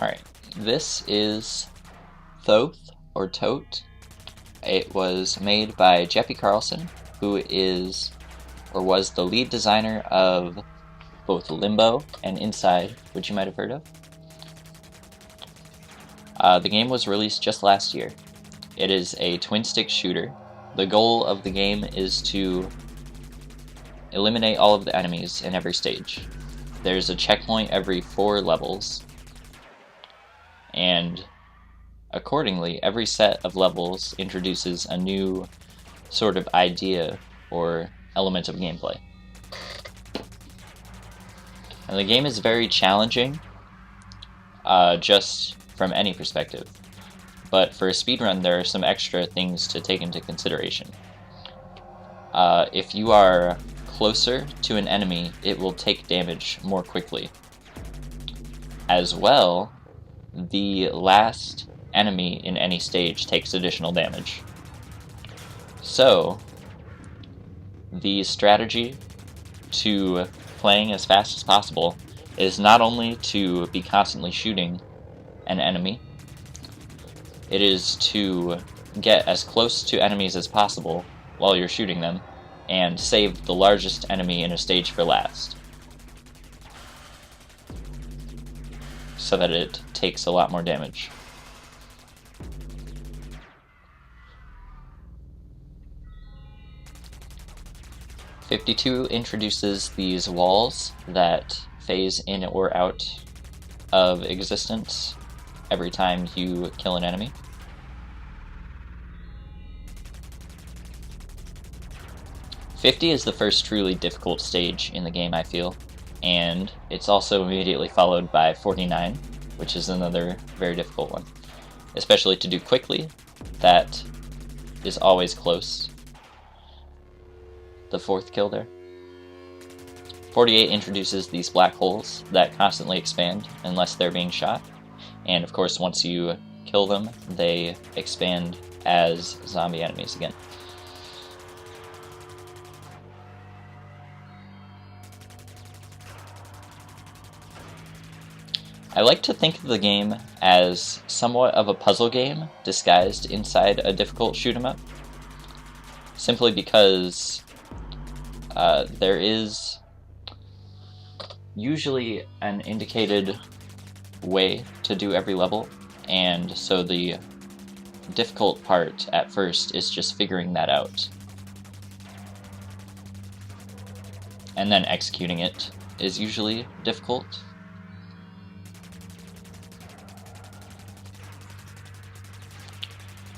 Alright, this is Thoth, or Tote. It was made by Jeppy Carlson, who is, or was, the lead designer of both Limbo and Inside, which you might have heard of. The game was released just last year. It is a twin-stick shooter. The goal of the game is to eliminate all of the enemies in every stage. There's a checkpoint every 4 levels, and accordingly, every set of levels introduces a new sort of idea or element of gameplay. And the game is very challenging, just from any perspective. But for a speedrun, there are some extra things to take into consideration. If you are closer to an enemy, it will take damage more quickly. As well, the last enemy in any stage takes additional damage. So, the strategy to playing as fast as possible is not only to be constantly shooting an enemy, it is to get as close to enemies as possible while you're shooting them, and save the largest enemy in a stage for last, so that it takes a lot more damage. '52 introduces these walls that phase in or out of existence every time you kill an enemy. '50 is the first truly difficult stage in the game, I feel, and it's also immediately followed by 49, which is another very difficult one. Especially to do quickly, that is always close. The 4th kill there. 48 introduces these black holes that constantly expand unless they're being shot, and of course once you kill them, they expand as zombie enemies again. I like to think of the game as somewhat of a puzzle game disguised inside a difficult shoot-'em-up, simply because there is usually an indicated way to do every level, and so the difficult part at first is just figuring that out. And then executing it is usually difficult.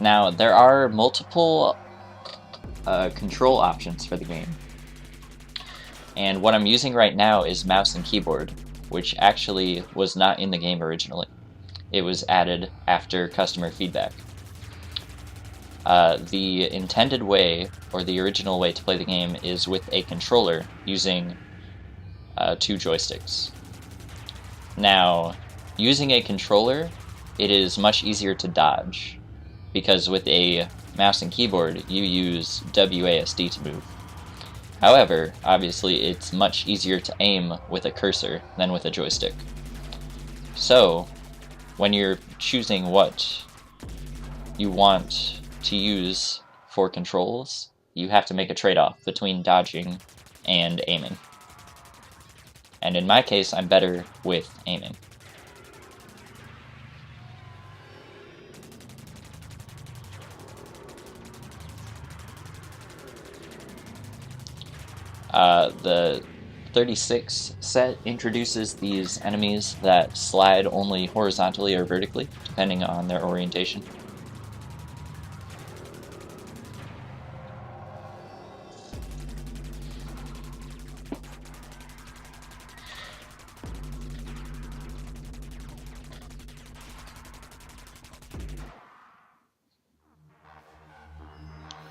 Now, there are multiple control options for the game, and what I'm using right now is mouse and keyboard, which actually was not in the game originally. It was added after customer feedback. The intended way, or the original way to play the game, is with a controller using 2 joysticks. Now, using a controller, it is much easier to dodge, because with a mouse and keyboard, you use WASD to move. However, obviously it's much easier to aim with a cursor than with a joystick. So, when you're choosing what you want to use for controls, you have to make a trade-off between dodging and aiming. And in my case, I'm better with aiming. The 36 set introduces these enemies that slide only horizontally or vertically, depending on their orientation.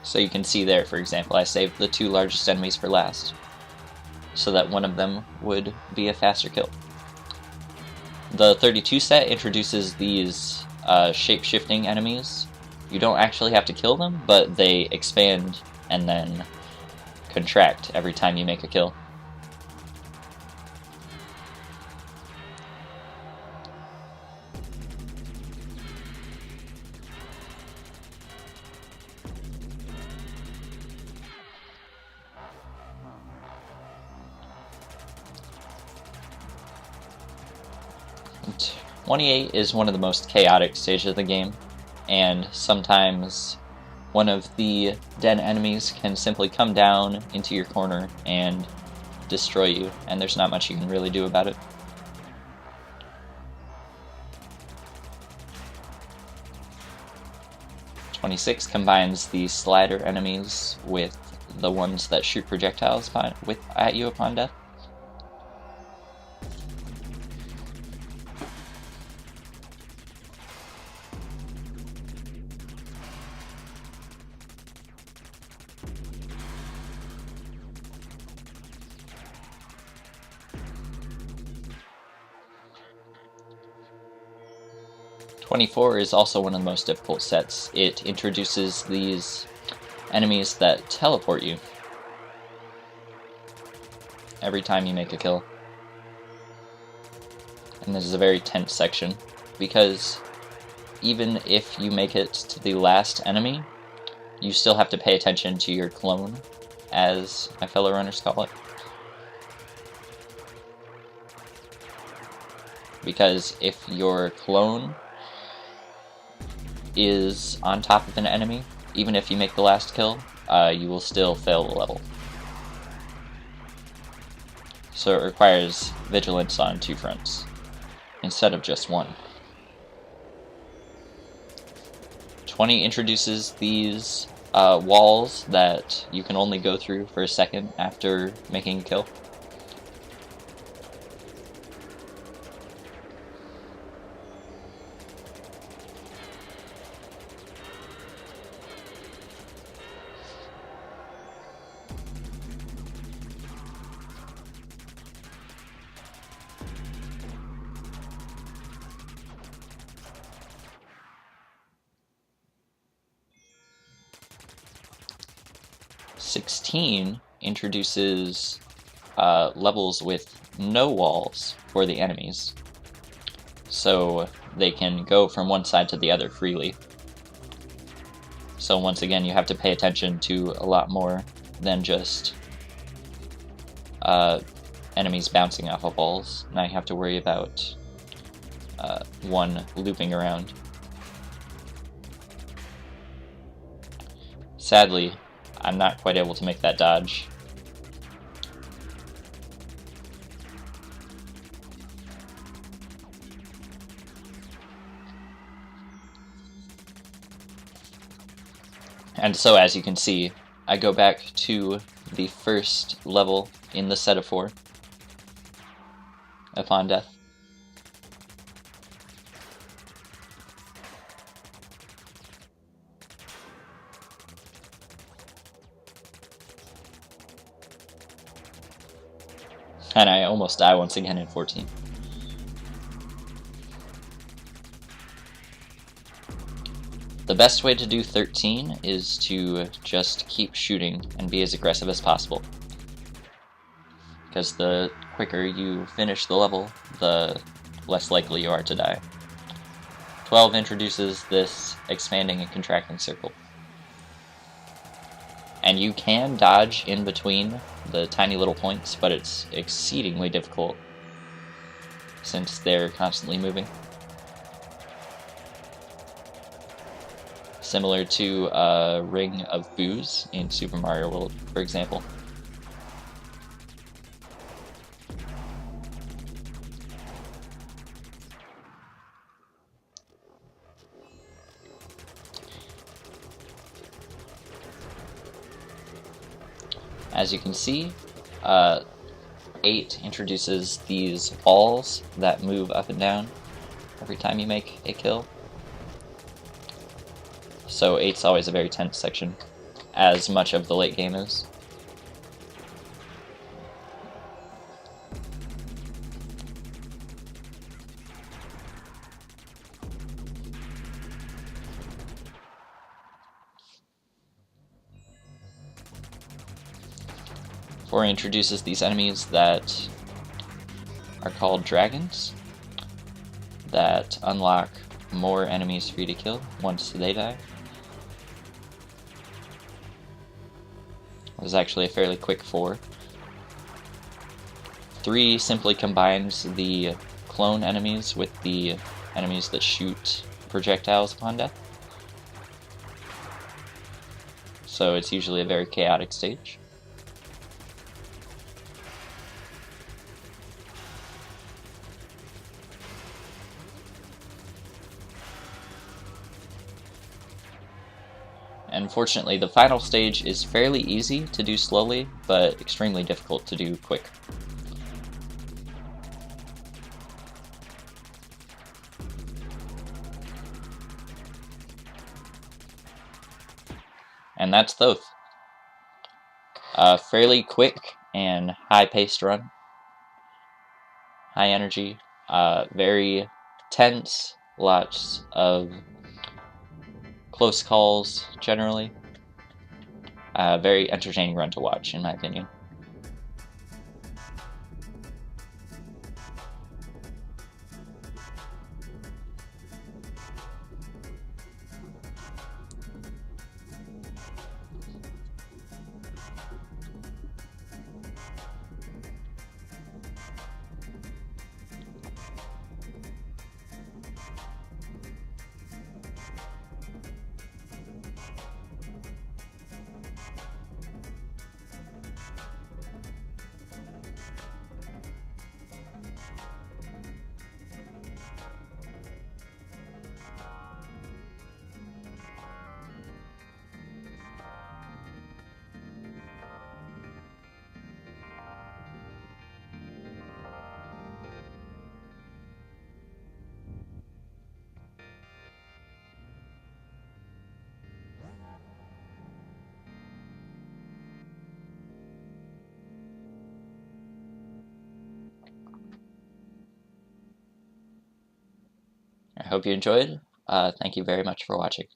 So you can see there, for example, I saved the 2 largest enemies for last, so that one of them would be a faster kill. The 32 set introduces these shape-shifting enemies. You don't actually have to kill them, but they expand and then contract every time you make a kill. 28 is one of the most chaotic stages of the game, and sometimes one of the dead enemies can simply come down into your corner and destroy you, and there's not much you can really do about it. .26 combines the slider enemies with the ones that shoot projectiles at you upon death. .24 is also one of the most difficult sets. It introduces these enemies that teleport you every time you make a kill. And this is a very tense section, because even if you make it to the last enemy, you still have to pay attention to your clone, as my fellow runners call it. Because if your clone is on top of an enemy, even if you make the last kill, you will still fail the level. So it requires vigilance on two fronts, instead of just one. 20 introduces these walls that you can only go through for a second after making a kill. .16 introduces levels with no walls for the enemies, so they can go from one side to the other freely. So once again, you have to pay attention to a lot more than just enemies bouncing off of walls. Now you have to worry about one looping around. Sadly, I'm not quite able to make that dodge. And so, as you can see, I go back to the first level in the set of 4 upon death. And I almost die once again in 14. The best way to do 13 is to just keep shooting and be as aggressive as possible, because the quicker you finish the level, the less likely you are to die. 12 introduces this expanding and contracting circle. And you can dodge in between the tiny little points, but it's exceedingly difficult since they're constantly moving. Similar to a ring of booze in Super Mario World, for example. As you can see, 8 introduces these balls that move up and down every time you make a kill. So 8's always a very tense section, as much of the late game is. Four introduces these enemies that are called dragons, that unlock more enemies for you to kill once they die. It was actually a fairly quick 4. 3 simply combines the clone enemies with the enemies that shoot projectiles upon death. So it's usually a very chaotic stage. And fortunately, the final stage is fairly easy to do slowly, but extremely difficult to do quick. And that's Thoth. A fairly quick and high-paced run. High energy, very tense, lots of close calls generally. Very entertaining run to watch, in my opinion. I hope you enjoyed. Thank you very much for watching.